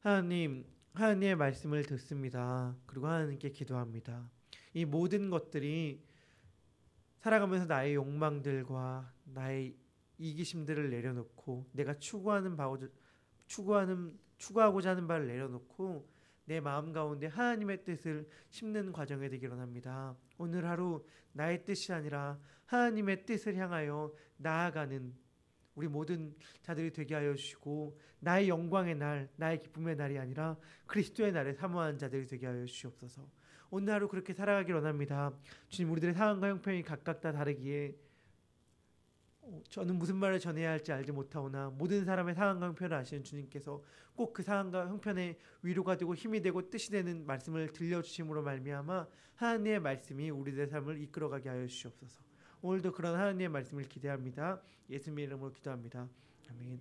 하나님의 말씀을 듣습니다. 그리고 하나님께 기도합니다. 이 모든 것들이 살아가면서 나의 욕망들과 나의 이기심들을 내려놓고 내가 추구하고자 하는 바를 내려놓고 내 마음 가운데 하나님의 뜻을 심는 과정이 되기를 원합니다. 오늘 하루 나의 뜻이 아니라 하나님의 뜻을 향하여 나아가는 우리 모든 자들이 되게 하여 주시고 나의 영광의 날, 나의 기쁨의 날이 아니라 그리스도의 날에 사모하는 자들이 되게 하여 주시옵소서. 오늘 하루 그렇게 살아가길 원합니다. 주님, 우리들의 상황과 형편이 각각 다 다르기에 저는 무슨 말을 전해야 할지 알지 못하오나 모든 사람의 상황과 형편을 아시는 주님께서 꼭 그 상황과 형편에 위로가 되고 힘이 되고 뜻이 되는 말씀을 들려주심으로 말미암아 하나님의 말씀이 우리들의 삶을 이끌어가게 하여 주시옵소서. 오늘도 그런 하나님의 말씀을 기대합니다. 예수님의 이름으로 기도합니다. 아멘.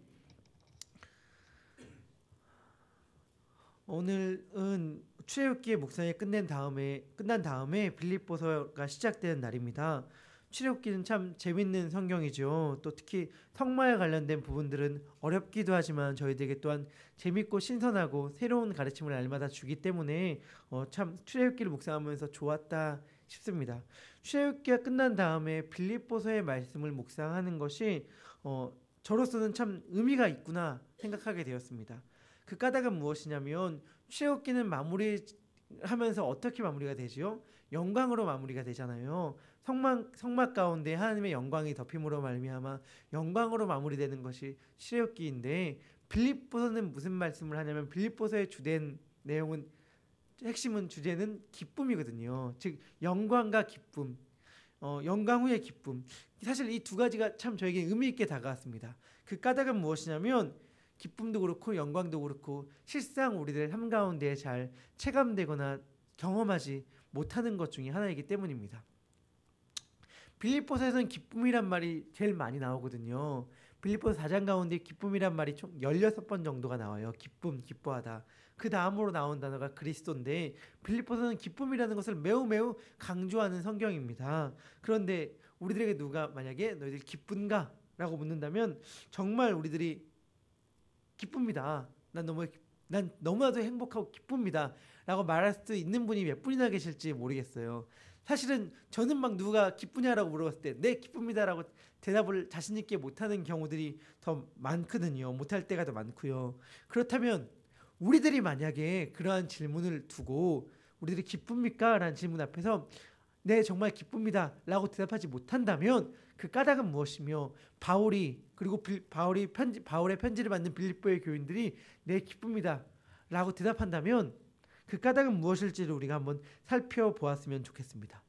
오늘은 출애굽기의 묵상이 끝난 다음에 빌립보서가 시작되는 날입니다. 출애굽기는 참 재밌는 성경이죠. 또 특히 성마에 관련된 부분들은 어렵기도 하지만 저희들에게 또한 재밌고 신선하고 새로운 가르침을 날마다 주기 때문에 참 출애굽기를 묵상하면서 좋았다 싶습니다. 출애굽기가 끝난 다음에 빌립보서의 말씀을 묵상하는 것이 저로서는 참 의미가 있구나 생각하게 되었습니다. 그 까닭은 무엇이냐면 출애굽기는 마무리하면서 어떻게 마무리가 되지요? 영광으로 마무리가 되잖아요. 성막 가운데 하나님의 영광이 덮임으로 말미암아 영광으로 마무리되는 것이 출애굽기인데 빌립보서는 무슨 말씀을 하냐면 빌립보서의 주된 내용은 핵심은 주제는 기쁨이거든요. 즉 영광과 기쁨, 영광 후의 기쁨. 사실 이 두 가지가 참 저에게 의미 있게 다가왔습니다. 그 까닭은 무엇이냐면 기쁨도 그렇고 영광도 그렇고 실상 우리들의 삶 가운데 잘 체감되거나 경험하지 못하는 것 중에 하나이기 때문입니다. 빌립보서에서는 기쁨이란 말이 제일 많이 나오거든요. 빌립보서 4장 가운데 기쁨이란 말이 총 16번 정도가 나와요. 기쁨, 기뻐하다. 그 다음으로 나온 단어가 그리스도인데 빌립보서는 기쁨이라는 것을 매우 강조하는 성경입니다. 그런데 우리들에게 누가 만약에 너희들 기쁜가? 라고 묻는다면 정말 우리들이 기쁩니다. 난 너무나도 행복하고 기쁩니다. 라고 말할 수 있는 분이 몇 분이나 계실지 모르겠어요. 사실은 저는 막 누가 기쁘냐라고 물어봤을 때 네 기쁩니다라고 대답을 자신 있게 못하는 경우들이 더 많거든요. 못할 때가 더 많고요. 그렇다면 우리들이 만약에 그러한 질문을 두고 우리들이 기쁩니까? 라는 질문 앞에서 네 정말 기쁩니다 라고 대답하지 못한다면 그 까닭은 무엇이며 바울의 편지를 받는 빌립보의 교인들이 네 기쁩니다 라고 대답한다면 그 까닭은 무엇일지를 우리가 한번 살펴보았으면 좋겠습니다.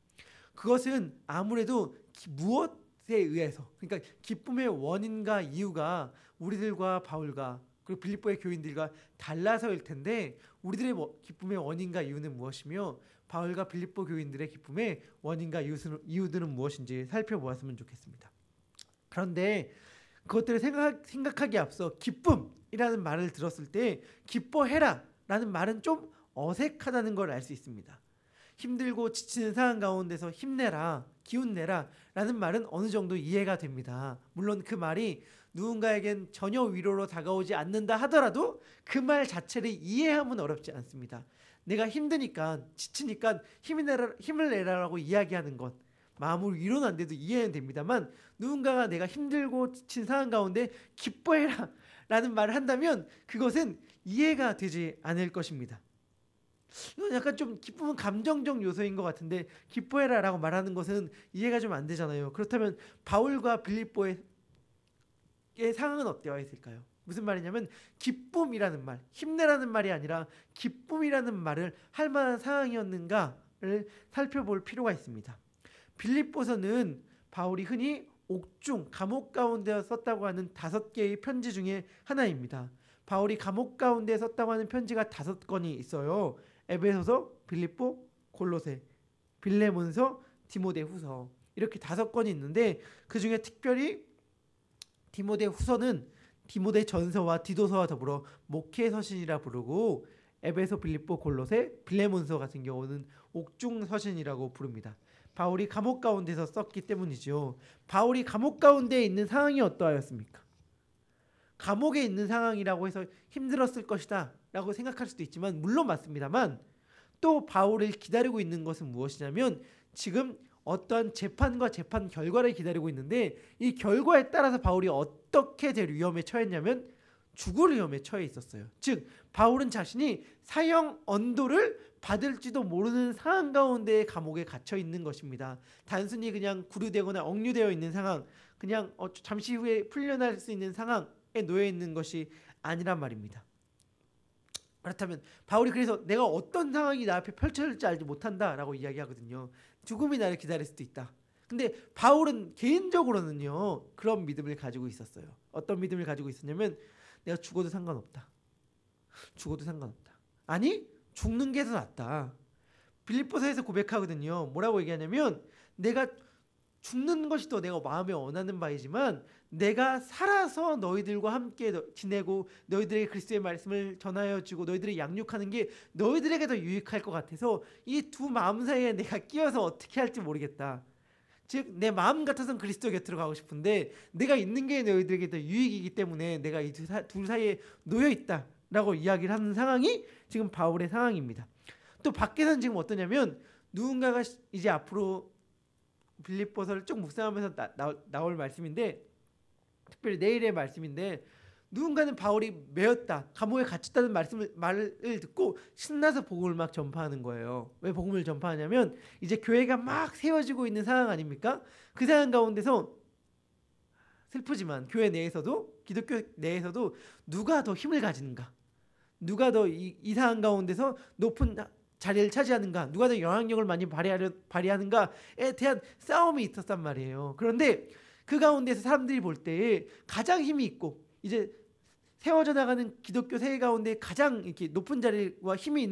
그것은 아무래도 무엇에 의해서 그러니까 기쁨의 원인과 이유가 우리들과 바울과 그리고 빌립보의 교인들과 달라서일 텐데 우리들의 기쁨의 원인과 이유는 무엇이며 바울과 빌립보 교인들의 기쁨의 원인과 이유들은 무엇인지 살펴보았으면 좋겠습니다. 그런데 그것들을 생각하기에 앞서 기쁨이라는 말을 들었을 때 기뻐해라 라는 말은 좀 어색하다는 걸 알 수 있습니다. 힘들고 지치는 상황 가운데서 힘내라, 기운내라 라는 말은 어느 정도 이해가 됩니다. 물론 그 말이 누군가에겐 전혀 위로로 다가오지 않는다 하더라도 그 말 자체를 이해하면 어렵지 않습니다. 내가 힘드니까 지치니까 힘을 내라라고 이야기하는 것 마음으로 위로는 안 돼도 이해는 됩니다만 누군가가 내가 힘들고 지친 상황 가운데 기뻐해라 라는 말을 한다면 그것은 이해가 되지 않을 것입니다. 이건 약간 좀 기쁨은 감정적 요소인 것 같은데 기뻐해라 라고 말하는 것은 이해가 좀 안 되잖아요. 그렇다면 바울과 빌립보의 상황은 어때야 했을까요? 무슨 말이냐면 기쁨이라는 말, 힘내라는 말이 아니라 기쁨이라는 말을 할 만한 상황이었는가를 살펴볼 필요가 있습니다. 빌립보서는 바울이 흔히 옥중, 감옥 가운데 썼다고 하는 5개의 편지 중에 하나입니다. 바울이 감옥 가운데 썼다고 하는 편지가 5건이 있어요. 에베소서, 빌립보, 골로새, 빌레몬서, 디모데후서 이렇게 5건이 있는데 그 중에 특별히 디모데후서는 디모데전서와 디도서와 더불어 목회서신이라 부르고 에베소, 빌립보, 골로새, 빌레몬서 같은 경우는 옥중서신이라고 부릅니다. 바울이 감옥 가운데서 썼기 때문이죠. 바울이 감옥 가운데 있는 상황이 어떠하였습니까? 감옥에 있는 상황이라고 해서 힘들었을 것이다 라고 생각할 수도 있지만 물론 맞습니다만 또 바울을 기다리고 있는 것은 무엇이냐면 지금 어떠한 재판과 재판 결과를 기다리고 있는데 이 결과에 따라서 바울이 어떻게 될 위험에 처했냐면 죽을 위험에 처해 있었어요. 즉 바울은 자신이 사형 언도를 받을지도 모르는 상황 가운데 감옥에 갇혀 있는 것입니다. 단순히 그냥 구류되거나 억류되어 있는 상황, 그냥 잠시 후에 풀려날 수 있는 상황에 놓여 있는 것이 아니란 말입니다. 그렇다면 바울이 그래서 내가 어떤 상황이 나 앞에 펼쳐질지 알지 못한다라고 이야기하거든요. 죽음이 나를 기다릴 수도 있다. 근데 바울은 개인적으로는요 그런 믿음을 가지고 있었어요. 어떤 믿음을 가지고 있었냐면 내가 죽어도 상관없다. 죽어도 상관없다. 아니 죽는 게 더 낫다. 빌립보서에서 고백하거든요. 뭐라고 얘기하냐면 내가 죽는 것이 더 내가 마음에 원하는 바이지만 내가 살아서 너희들과 함께 지내고 너희들에게 그리스도의 말씀을 전하여 주고 너희들을 양육하는 게 너희들에게 더 유익할 것 같아서 이 두 마음 사이에 내가 끼어서 어떻게 할지 모르겠다. 즉 내 마음 같아서는 그리스도 곁으로 가고 싶은데 내가 있는 게 너희들에게 더 유익이기 때문에 내가 이 둘 사이에 놓여 있다라고 이야기를 하는 상황이 지금 바울의 상황입니다. 또 밖에서는 지금 어떠냐면 누군가가 이제 앞으로 빌립보서를 쭉 묵상하면서 나올 말씀인데 특별히 내일의 말씀인데 누군가는 바울이 매였다, 감옥에 갇혔다는 말을 듣고 신나서 복음을 막 전파하는 거예요. 왜 복음을 전파하냐면 이제 교회가 막 세워지고 있는 상황 아닙니까? 그 상황 가운데서 슬프지만 교회 내에서도 기독교 내에서도 누가 더 힘을 가지는가, 누가 더 이 상황 가운데서 높은 자리를 차지하는가, 누가 더 영향력을 많이 발휘하는가에 대한 싸움이 있었단 말이에요. 그런데 그 가운데서 사람들이 볼 때에 가장 힘이 있고 이제 세워져 나가는 기독교 세계 가운데 가장 이렇게 높은 자리와 힘이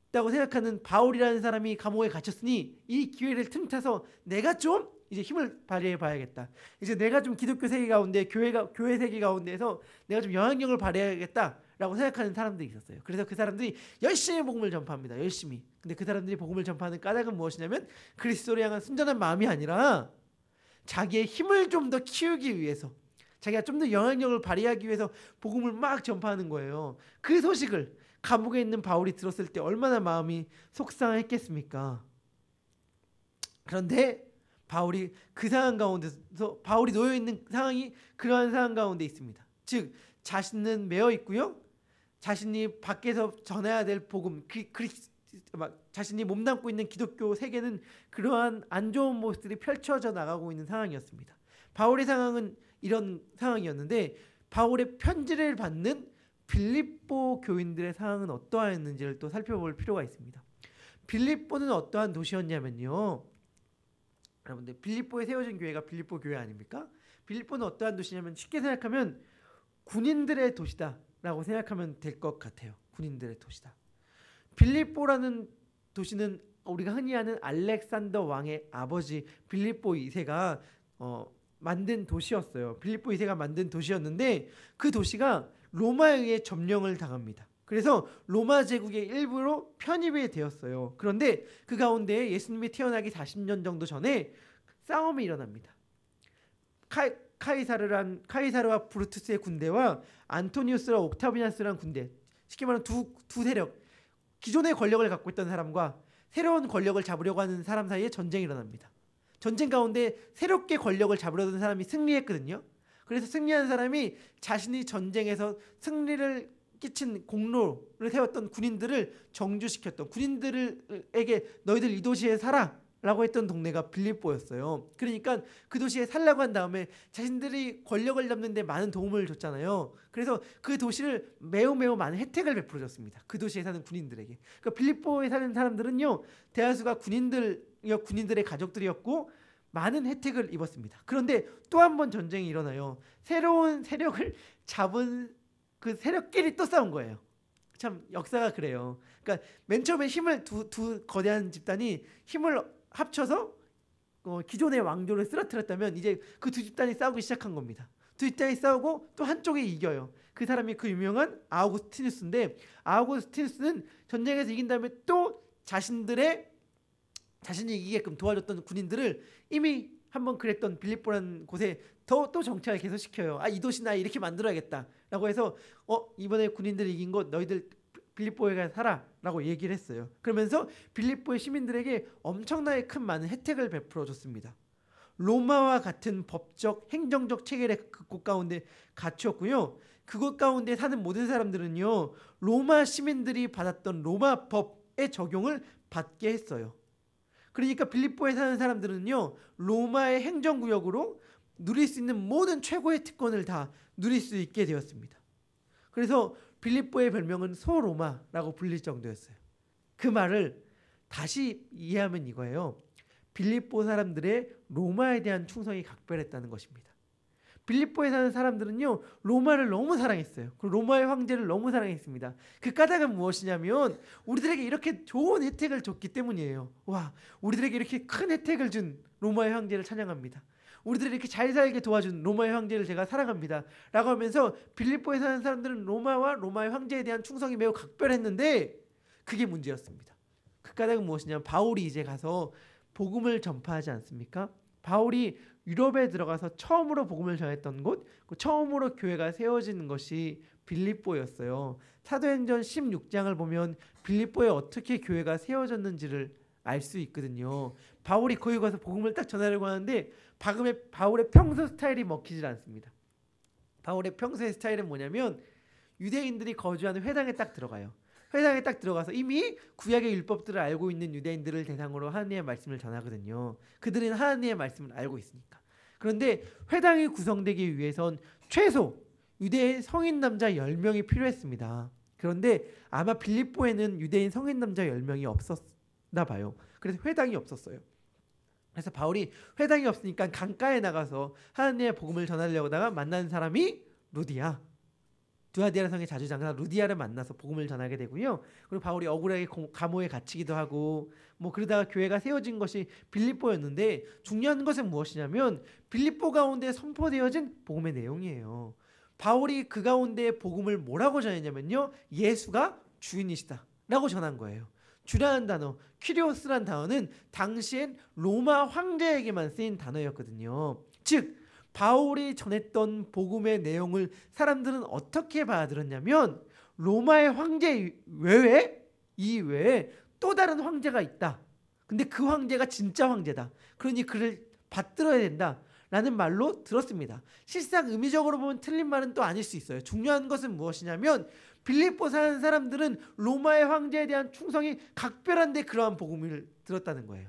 있다고 생각하는 바울이라는 사람이 감옥에 갇혔으니 이 기회를 틈타서 내가 좀 이제 힘을 발휘해 봐야겠다. 이제 내가 좀 기독교 세계 가운데 교회 세계 가운데에서 내가 좀 영향력을 발휘해야겠다라고 생각하는 사람들이 있었어요. 그래서 그 사람들이 열심히 복음을 전파합니다. 열심히. 근데 그 사람들이 복음을 전파하는 까닭은 무엇이냐면 그리스도를 향한 순전한 마음이 아니라 자기의 힘을 좀 더 키우기 위해서, 자기가 좀 더 영향력을 발휘하기 위해서 복음을 막 전파하는 거예요. 그 소식을 감옥에 있는 바울이 들었을 때 얼마나 마음이 속상했겠습니까? 그런데 바울이 그 상황 가운데서 바울이 놓여 있는 상황이 그러한 상황 가운데 있습니다. 즉 자신은 매여 있고요. 자신이 밖에서 전해야 될 복음, 자신이 몸담고 있는 기독교 세계는 그러한 안 좋은 모습들이 펼쳐져 나가고 있는 상황이었습니다. 바울의 상황은 이런 상황이었는데 바울의 편지를 받는 빌립보 교인들의 상황은 어떠하였는지를 또 살펴볼 필요가 있습니다. 빌립보는 어떠한 도시였냐면요. 여러분들 빌립보에 세워진 교회가 빌립보 교회 아닙니까? 빌립보는 어떠한 도시냐면 쉽게 생각하면 군인들의 도시다라고 생각하면 될 것 같아요. 군인들의 도시다. 빌립보라는 도시는 우리가 흔히 아는 알렉산더 왕의 아버지 빌립보 2세가 만든 도시였어요. 빌립보 2세가 만든 도시였는데 그 도시가 로마에 의해 점령을 당합니다. 그래서 로마 제국의 일부로 편입이 되었어요. 그런데 그 가운데 예수님이 태어나기 40년 정도 전에 싸움이 일어납니다. 카이사르와 브루투스의 군대와 안토니우스와 옥타비아누스라는 군대, 쉽게 말하면 두 세력, 기존의 권력을 갖고 있던 사람과 새로운 권력을 잡으려고 하는 사람 사이에 전쟁이 일어납니다. 전쟁 가운데 새롭게 권력을 잡으려던 사람이 승리했거든요. 그래서 승리한 사람이 자신이 전쟁에서 승리를 끼친 공로를 세웠던 군인들을 정주시켰던, 군인들에게 너희들 이 도시에 살아 라고 했던 동네가 빌립보였어요. 그러니까 그 도시에 살라고 한 다음에 자신들이 권력을 잡는 데 많은 도움을 줬잖아요. 그래서 그 도시를 매우 많은 혜택을 베풀어줬습니다. 그 도시에 사는 군인들에게. 그러니까 빌립보에 사는 사람들은요, 대다수가 군인들의 가족들이었고 많은 혜택을 입었습니다. 그런데 또 한 번 전쟁이 일어나요. 새로운 세력을 잡은 그 세력끼리 또 싸운 거예요. 참 역사가 그래요. 그러니까 맨 처음에 힘을 두 거대한 집단이 힘을 합쳐서 기존의 왕조를 쓰러뜨렸다면 이제 그 두 집단이 싸우기 시작한 겁니다. 두 집단이 싸우고 또 한쪽이 이겨요. 그 사람이 그 유명한 아우구스티누스인데, 아우구스티누스는 전쟁에서 이긴 다음에 또 자신이 이기게끔 도와줬던 군인들을 이미 한번 그랬던 빌립보라는 곳에 또 정착을 계속 시켜요. 이 도시 나 이렇게 만들어야겠다라고 해서 이번에 군인들이 이긴 거 너희들 빌립보에 가서 살아라고 얘기를 했어요. 그러면서 빌립보의 시민들에게 엄청나게 큰 많은 혜택을 베풀어 줬습니다. 로마와 같은 법적, 행정적 체계를 그곳 가운데 갖추었고요. 그곳 가운데 사는 모든 사람들은요, 로마 시민들이 받았던 로마 법의 적용을 받게 했어요. 그러니까 빌립보에 사는 사람들은요, 로마의 행정구역으로 누릴 수 있는 모든 최고의 특권을 다 누릴 수 있게 되었습니다. 그래서 빌립보의 별명은 소로마라고 불릴 정도였어요. 그 말을 다시 이해하면 이거예요. 빌립보 사람들의 로마에 대한 충성이 각별했다는 것입니다. 빌립보에 사는 사람들은요, 로마를 너무 사랑했어요. 그리고 로마의 황제를 너무 사랑했습니다. 그 까닭은 무엇이냐면 우리들에게 이렇게 좋은 혜택을 줬기 때문이에요. 와, 우리들에게 이렇게 큰 혜택을 준 로마의 황제를 찬양합니다. 우리들을 이렇게 잘 살게 도와준 로마의 황제를 제가 사랑합니다. 라고 하면서 빌립보에 사는 사람들은 로마와 로마의 황제에 대한 충성이 매우 각별했는데 그게 문제였습니다. 그 까닭은 무엇이냐면 바울이 이제 가서 복음을 전파하지 않습니까? 바울이 유럽에 들어가서 처음으로 복음을 전했던 곳, 처음으로 교회가 세워지는 것이 빌립보였어요. 사도행전 16장을 보면 빌립보에 어떻게 교회가 세워졌는지를 알 수 있거든요. 바울이 거기 가서 복음을 딱 전하려고 하는데 바울의 평소 스타일이 먹히질 않습니다. 바울의 평소의 스타일은 뭐냐면 유대인들이 거주하는 회당에 딱 들어가요. 회당에 딱 들어가서 이미 구약의 율법들을 알고 있는 유대인들을 대상으로 하나님의 말씀을 전하거든요. 그들은 하나님의 말씀을 알고 있으니까. 그런데 회당이 구성되기 위해선 최소 유대인 성인 남자 10명이 필요했습니다. 그런데 아마 빌립보에는 유대인 성인 남자 10명이 없었나 봐요. 그래서 회당이 없었어요. 그래서 바울이 회당이 없으니까 강가에 나가서 하나님의 복음을 전하려고 하다가 만난 사람이 루디아. 두아디아라 성의 자주장사 루디아를 만나서 복음을 전하게 되고요. 그리고 바울이 억울하게 감옥에 갇히기도 하고 그러다가 교회가 세워진 것이 빌립보였는데 중요한 것은 무엇이냐면 빌립보 가운데 선포되어진 복음의 내용이에요. 바울이 그 가운데 복음을 뭐라고 전했냐면요. 예수가 주인이시다 라고 전한 거예요. 주라는 단어, 퀴리오스란 단어는 당시엔 로마 황제에게만 쓰인 단어였거든요. 즉 바울이 전했던 복음의 내용을 사람들은 어떻게 받아들였냐면 로마의 황제 이외에 또 다른 황제가 있다. 근데 그 황제가 진짜 황제다. 그러니 그를 받들어야 된다. 라는 말로 들었습니다. 실상 의미적으로 보면 틀린 말은 또 아닐 수 있어요. 중요한 것은 무엇이냐면 빌립보 사는 사람들은 로마의 황제에 대한 충성이 각별한데 그러한 복음을 들었다는 거예요.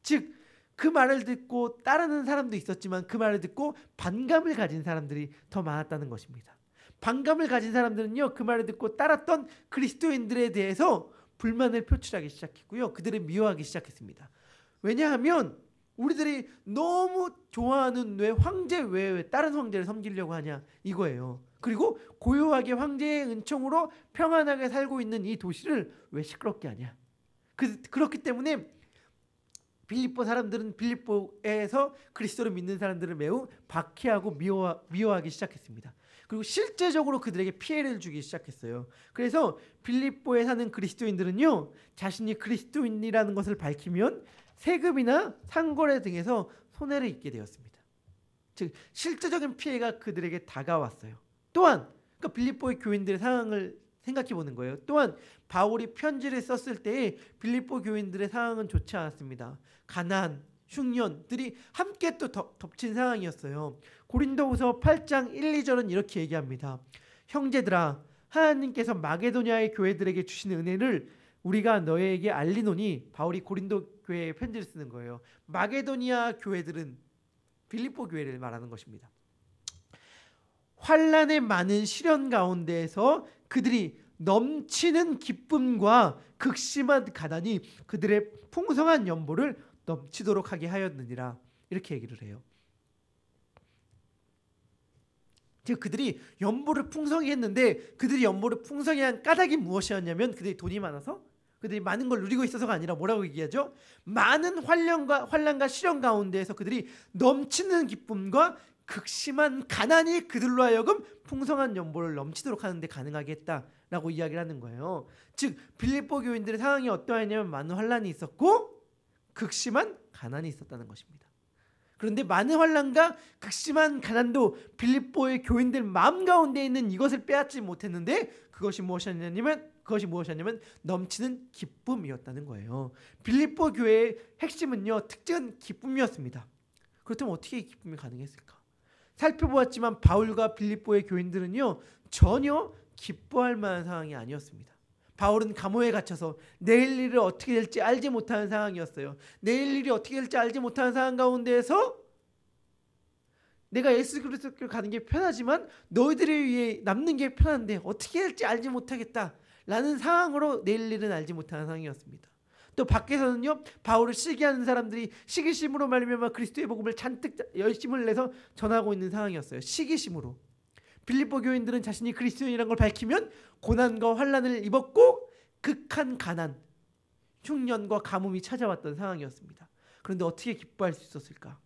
즉 그 말을 듣고 따르는 사람도 있었지만 그 말을 듣고 반감을 가진 사람들이 더 많았다는 것입니다. 반감을 가진 사람들은요, 그 말을 듣고 따랐던 그리스도인들에 대해서 불만을 표출하기 시작했고요. 그들을 미워하기 시작했습니다. 왜냐하면 우리들이 너무 좋아하는 왜 황제 왜 다른 황제를 섬기려고 하냐 이거예요. 그리고 고요하게 황제의 은총으로 평안하게 살고 있는 이 도시를 왜 시끄럽게 하냐. 그렇기 때문에 빌립보 사람들은 빌립보에서 그리스도를 믿는 사람들을 매우 박해하고 미워하기 시작했습니다. 그리고 실제적으로 그들에게 피해를 주기 시작했어요. 그래서 빌립보에 사는 그리스도인들은요, 자신이 그리스도인이라는 것을 밝히면 세금이나 상거래 등에서 손해를 입게 되었습니다. 즉 실제적인 피해가 그들에게 다가왔어요. 또한 그러니까 빌립보의 교인들의 상황을 생각해 보는 거예요. 또한 바울이 편지를 썼을 때에 빌립보 교인들의 상황은 좋지 않았습니다. 가난, 흉년들이 함께 또 덮친 상황이었어요. 고린도후서 8장 1, 2절은 이렇게 얘기합니다. 형제들아, 하나님께서 마게도냐의 교회들에게 주신 은혜를 우리가 너희에게 알리노니, 바울이 고린도 교회에 편지를 쓰는 거예요. 마게도니아 교회들은 빌립보 교회를 말하는 것입니다. 환난의 많은 시련 가운데에서 그들이 넘치는 기쁨과 극심한 가난이 그들의 풍성한 연보를 넘치도록 하게 하였느니라. 이렇게 얘기를 해요. 즉 그들이 연보를 풍성히 했는데 그들이 연보를 풍성히 한 까닭이 무엇이었냐면 그들이 돈이 많아서, 그들이 많은 걸 누리고 있어서가 아니라 뭐라고 얘기하죠? 많은 환난과 시련 가운데에서 그들이 넘치는 기쁨과 극심한 가난이 그들로 하여금 풍성한 연보를 넘치도록 하는데 가능하게 했다라고 이야기를 하는 거예요. 즉 빌립보 교인들의 상황이 어떠했냐면 많은 환난이 있었고 극심한 가난이 있었다는 것입니다. 그런데 많은 환난과 극심한 가난도 빌립보의 교인들 마음 가운데 있는 이것을 빼앗지 못했는데 그것이 무엇이었냐면 넘치는 기쁨이었다는 거예요. 빌립보 교회의 핵심은요, 특징은 기쁨이었습니다. 그렇다면 어떻게 이 기쁨이 가능했을까? 살펴보았지만 바울과 빌립보의 교인들은요, 전혀 기뻐할 만한 상황이 아니었습니다. 바울은 감옥에 갇혀서 내일 일이 어떻게 될지 알지 못하는 상황이었어요. 내일 일이 어떻게 될지 알지 못하는 상황 가운데에서 내가 예수 그리스도를 가는 게 편하지만 너희들에 위해 남는 게 편한데 어떻게 될지 알지 못하겠다 라는 상황으로 내일 일은 알지 못하는 상황이었습니다. 또 밖에서는요, 바울을 시기하는 사람들이 시기심으로 말미암아 그리스도의 복음을 잔뜩 열심을 내서 전하고 있는 상황이었어요. 시기심으로. 빌립보 교인들은 자신이 그리스도인이라는 걸 밝히면 고난과 환난을 입었고 극한 가난, 흉년과 가뭄이 찾아왔던 상황이었습니다. 그런데 어떻게 기뻐할 수 있었을까?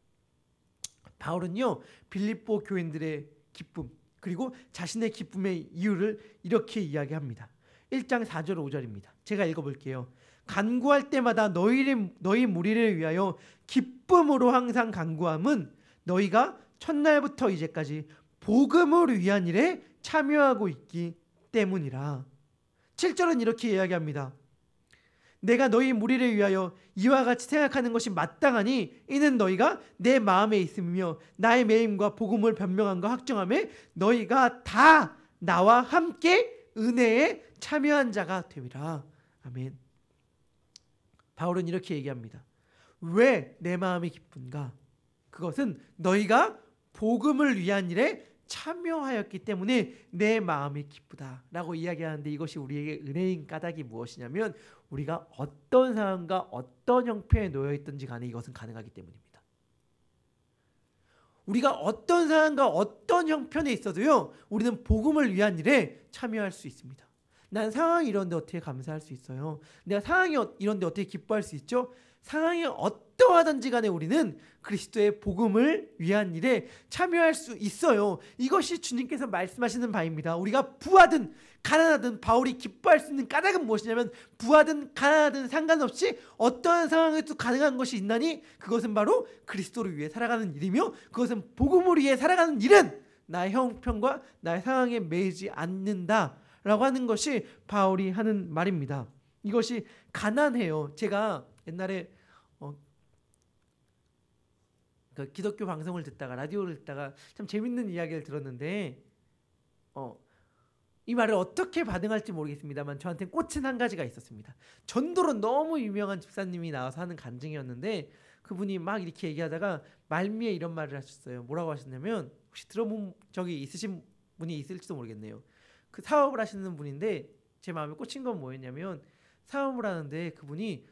바울은요, 빌립보 교인들의 기쁨 그리고 자신의 기쁨의 이유를 이렇게 이야기합니다. 1장 4절 5절입니다. 제가 읽어볼게요. 간구할 때마다 너희 무리를 위하여 기쁨으로 항상 간구함은 너희가 첫날부터 이제까지 복음을 위한 일에 참여하고 있기 때문이라. 7절은 이렇게 이야기합니다. 내가 너희 무리를 위하여 이와 같이 생각하는 것이 마땅하니 이는 너희가 내 마음에 있으며 나의 매임과 복음을 변명함과 확정함에 너희가 다 나와 함께 은혜에 참여한 자가 됨이라. 아멘. 바울은 이렇게 얘기합니다. 왜 내 마음이 기쁜가? 그것은 너희가 복음을 위한 일에 참여하였기 때문에 내 마음이 기쁘다라고 이야기하는데 이것이 우리에게 은혜인 까닭이 무엇이냐면 우리가 어떤 상황과 어떤 형편에 놓여 있든지 간에 이것은 가능하기 때문입니다. 우리가 어떤 상황과 어떤 형편에 있어도요, 우리는 복음을 위한 일에 참여할 수 있습니다. 난 상황이 이런데 어떻게 감사할 수 있어요? 내가 상황이 이런데 어떻게 기뻐할 수 있죠? 상황이 어떠하든지 간에 우리는 그리스도의 복음을 위한 일에 참여할 수 있어요. 이것이 주님께서 말씀하시는 바입니다. 우리가 부하든 가난하든 바울이 기뻐할 수 있는 까닭은 무엇이냐면 부하든 가난하든 상관없이 어떠한 상황에도 가능한 것이 있나니 그것은 바로 그리스도를 위해 살아가는 일이며 그것은 복음을 위해 살아가는 일은 나의 형편과 나의 상황에 매이지 않는다라고 하는 것이 바울이 하는 말입니다. 이것이 가난해요. 제가 옛날에 그 기독교 방송을 듣다가 라디오를 듣다가 참 재밌는 이야기를 들었는데 이 말을 어떻게 반응할지 모르겠습니다만 저한테는 꽂힌 한 가지가 있었습니다. 전도로 너무 유명한 집사님이 나와서 하는 간증이었는데 그분이 막 이렇게 얘기하다가 말미에 이런 말을 하셨어요. 뭐라고 하셨냐면 혹시 들어본 적이 있으신 분이 있을지도 모르겠네요. 그 사업을 하시는 분인데 제 마음에 꽂힌 건 뭐였냐면 사업을 하는데 그분이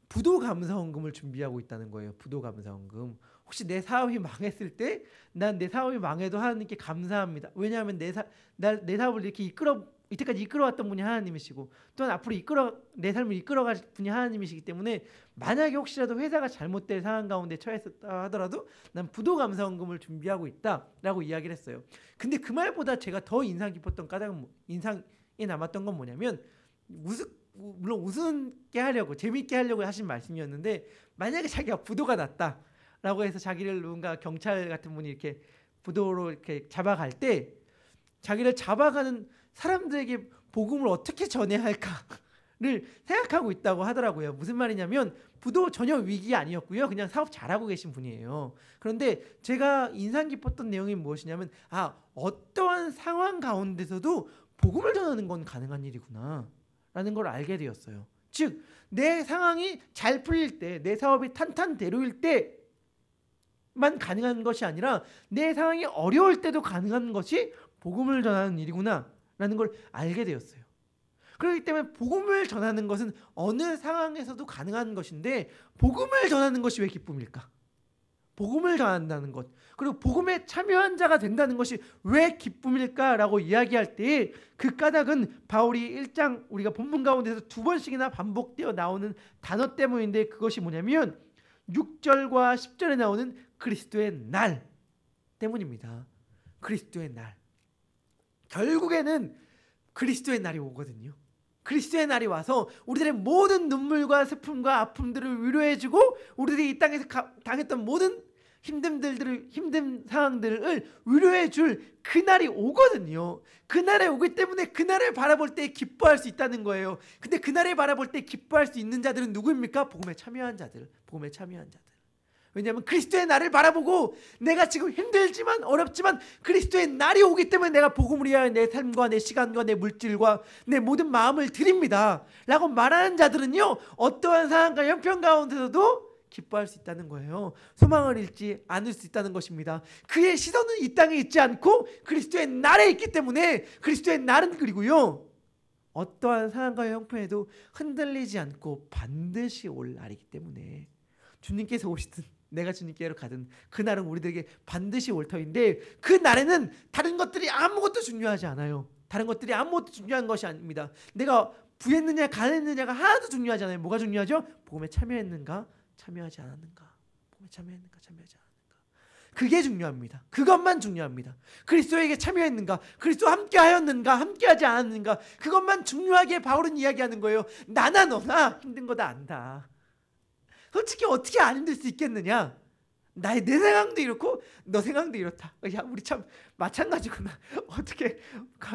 부도감사원금을 준비하고 있다는 거예요. 부도감사원금. 혹시 내 사업이 망했을 때 난 내 사업이 망해도 하나님께 감사합니다. 왜냐하면 내 사업을 이렇게 이때까지 이끌어왔던 분이 하나님이시고 또한 앞으로 내 삶을 이끌어갈 분이 하나님이시기 때문에 만약에 혹시라도 회사가 잘못될 상황 가운데 처했었다 하더라도 난 부도감사원금을 준비하고 있다라고 이야기를 했어요. 근데 그 말보다 제가 더 인상 깊었던 까닭은 인상에 남았던 건 뭐냐면 물론 웃게 하려고 재미있게 하려고 하신 말씀이었는데 만약에 자기가 부도가 났다라고 해서 자기를 누군가 경찰 같은 분이 이렇게 부도로 이렇게 잡아갈 때 자기를 잡아가는 사람들에게 복음을 어떻게 전해야 할까를 생각하고 있다고 하더라고요. 무슨 말이냐면 부도 전혀 위기 아니었고요. 그냥 사업 잘하고 계신 분이에요. 그런데 제가 인상 깊었던 내용이 무엇이냐면 어떠한 상황 가운데서도 복음을 전하는 건 가능한 일이구나 라는 걸 알게 되었어요. 즉 내 상황이 잘 풀릴 때 내 사업이 탄탄대로일 때만 가능한 것이 아니라 내 상황이 어려울 때도 가능한 것이 복음을 전하는 일이구나 라는 걸 알게 되었어요. 그렇기 때문에 복음을 전하는 것은 어느 상황에서도 가능한 것인데 복음을 전하는 것이 왜 기쁨일까? 복음을 전한다는 것 그리고 복음에 참여한 자가 된다는 것이 왜 기쁨일까라고 이야기할 때 그 까닭은 바울이 1장 우리가 본문 가운데서 2번씩이나 반복되어 나오는 단어 때문인데 그것이 뭐냐면 6절과 10절에 나오는 그리스도의 날 때문입니다. 그리스도의 날 결국에는 그리스도의 날이 오거든요. 그리스도의 날이 와서 우리들의 모든 눈물과 슬픔과 아픔들을 위로해주고 우리들이 이 땅에서 당했던 모든 힘든 상황들을 위로해줄 그날이 오거든요. 그날에 오기 때문에 그날을 바라볼 때 기뻐할 수 있다는 거예요. 근데 그날을 바라볼 때 기뻐할 수 있는 자들은 누구입니까? 복음에 참여한 자들. 복음에 참여한 자들. 왜냐하면 그리스도의 날을 바라보고 내가 지금 힘들지만 어렵지만 그리스도의 날이 오기 때문에 내가 복음을 위하여 내 삶과 내 시간과 내 물질과 내 모든 마음을 드립니다 라고 말하는 자들은요, 어떠한 상황과 형편 가운데서도 기뻐할 수 있다는 거예요. 소망을 잃지 않을 수 있다는 것입니다. 그의 시선은 이 땅에 있지 않고 그리스도의 날에 있기 때문에 그리스도의 날은 그리고요, 어떠한 상황과 형편에도 흔들리지 않고 반드시 올 날이기 때문에 주님께서 오시든 내가 주님께로 가든 그날은 우리들에게 반드시 올 터인데, 그 날에는 다른 것들이 아무것도 중요하지 않아요. 다른 것들이 아무것도 중요한 것이 아닙니다. 내가 부했느냐 가난했느냐가 하나도 중요하지 않아요. 뭐가 중요하죠? 복음에 참여했는가 참여하지 않았는가. 복음에 참여했는가 참여하지 않았는가. 그게 중요합니다. 그것만 중요합니다. 그리스도에게 참여했는가, 그리스도 함께하였는가 함께하지 않았는가, 그것만 중요하게 바울은 이야기하는 거예요. 나나 너나 힘든 거 다 안다. 솔직히 어떻게 안 힘들 수 있겠느냐? 내 생각도 이렇고 너 생각도 이렇다. 야, 우리 참 마찬가지구나. 어떻게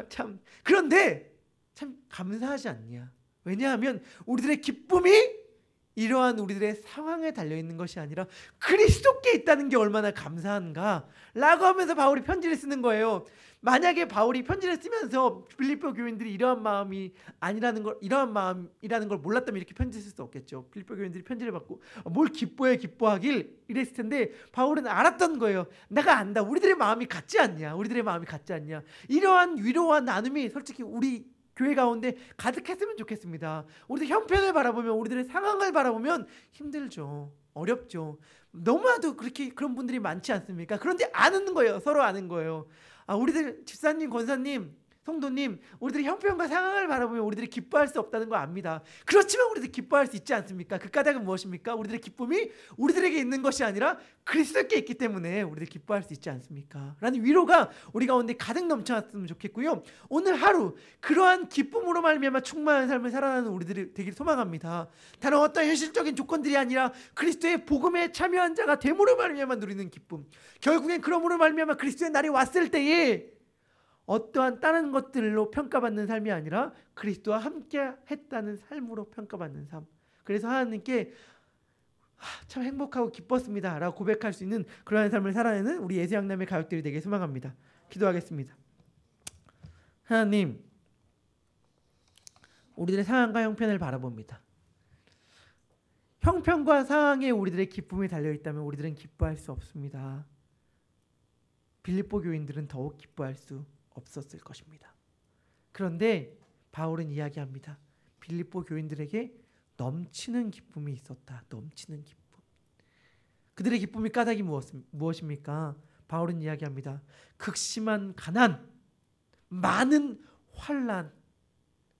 참. 그런데 참 감사하지 않냐? 왜냐하면 우리들의 기쁨이 이러한 우리들의 상황에 달려있는 것이 아니라 그리스도께 있다는 게 얼마나 감사한가 라고 하면서 바울이 편지를 쓰는 거예요. 만약에 바울이 편지를 쓰면서 빌립보 교인들이 이러한 마음이 아니라는 걸, 이러한 마음이라는 걸 몰랐다면 이렇게 편지를 쓸 수 없겠죠. 빌립보 교인들이 편지를 받고 뭘 기뻐해 기뻐하길 이랬을 텐데 바울은 알았던 거예요. 내가 안다. 우리들의 마음이 같지 않냐. 우리들의 마음이 같지 않냐. 이러한 위로와 나눔이 솔직히 우리 교회 가운데 가득했으면 좋겠습니다. 우리들 형편을 바라보면, 우리들의 상황을 바라보면 힘들죠. 어렵죠. 너무나도 그렇게 그런 분들이 많지 않습니까? 그런데 아는 거예요. 서로 아는 거예요. 우리들 집사님, 권사님, 성도님, 우리들이 형편과 상황을 바라보면 우리들이 기뻐할 수 없다는 거 압니다. 그렇지만 우리들 기뻐할 수 있지 않습니까? 그 까닭은 무엇입니까? 우리들의 기쁨이 우리들에게 있는 것이 아니라 그리스도께 있기 때문에 우리들 기뻐할 수 있지 않습니까? 라는 위로가 우리 가운데 가득 넘쳐났으면 좋겠고요. 오늘 하루 그러한 기쁨으로 말미암아 충만한 삶을 살아가는 우리들이 되길 소망합니다. 다른 어떤 현실적인 조건들이 아니라 그리스도의 복음에 참여한 자가 됨으로 말미암아 누리는 기쁨. 결국엔 그러므로 말미암아 그리스도의 날이 왔을 때에 어떠한 다른 것들로 평가받는 삶이 아니라 그리스도와 함께 했다는 삶으로 평가받는 삶. 그래서 하나님께 참 행복하고 기뻤습니다 라고 고백할 수 있는 그러한 삶을 살아내는 우리 예수양남의 가족들이 되길 소망합니다. 기도하겠습니다. 하나님, 우리들의 상황과 형편을 바라봅니다. 형편과 상황에 우리들의 기쁨이 달려있다면 우리들은 기뻐할 수 없습니다. 빌립보 교인들은 더욱 기뻐할 수 없었을 것입니다. 그런데 바울은 이야기합니다. 빌립보 교인들에게 넘치는 기쁨이 있었다. 넘치는 기쁨. 그들의 기쁨의 까닭이 무엇입니까? 바울은 이야기합니다. 극심한 가난, 많은 환난.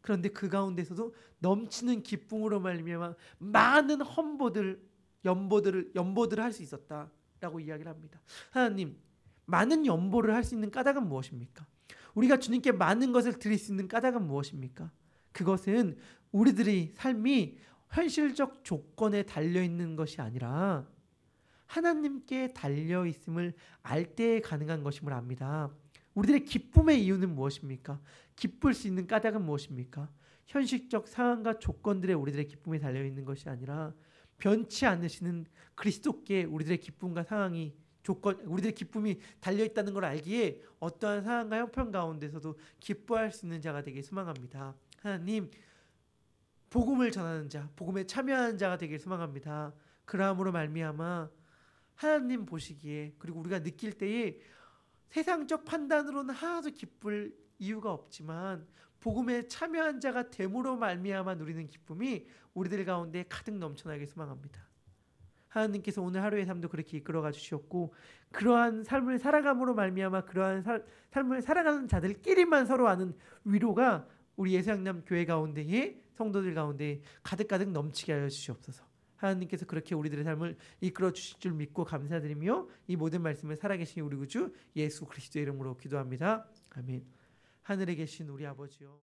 그런데 그 가운데서도 넘치는 기쁨으로 말미암아 많은 연보들을 할 수 있었다라고 이야기를 합니다. 하나님, 많은 연보를 할 수 있는 까닭은 무엇입니까? 우리가 주님께 많은 것을 드릴 수 있는 까닭은 무엇입니까? 그것은 우리들의 삶이 현실적 조건에 달려있는 것이 아니라 하나님께 달려있음을 알 때에 가능한 것임을 압니다. 우리들의 기쁨의 이유는 무엇입니까? 기쁠 수 있는 까닭은 무엇입니까? 현실적 상황과 조건들에 우리들의 기쁨이 달려있는 것이 아니라 변치 않으시는 그리스도께 우리들의 기쁨과 상황이 우리들의 기쁨이 달려있다는 걸 알기에 어떠한 상황과 형편 가운데서도 기뻐할 수 있는 자가 되길 소망합니다. 하나님, 복음을 전하는 자, 복음에 참여하는 자가 되길 소망합니다. 그러함으로 말미암아 하나님 보시기에, 그리고 우리가 느낄 때에 세상적 판단으로는 하나도 기쁠 이유가 없지만 복음에 참여한 자가 됨으로 말미암아 누리는 기쁨이 우리들 가운데 가득 넘쳐나길 소망합니다. 하나님께서 오늘 하루의 삶도 그렇게 이끌어가 주셨고, 그러한 삶을 살아감으로 말미암아 그러한 삶을 살아가는 자들끼리만 서로 아는 위로가 우리 예수양남 교회 가운데에, 성도들 가운데 가득가득 넘치게 하여 주시옵소서. 하나님께서 그렇게 우리들의 삶을 이끌어 주실 줄 믿고 감사드리며 이 모든 말씀을 살아계신 우리 구주 예수 그리스도의 이름으로 기도합니다. 아멘. 하늘에 계신 우리 아버지요,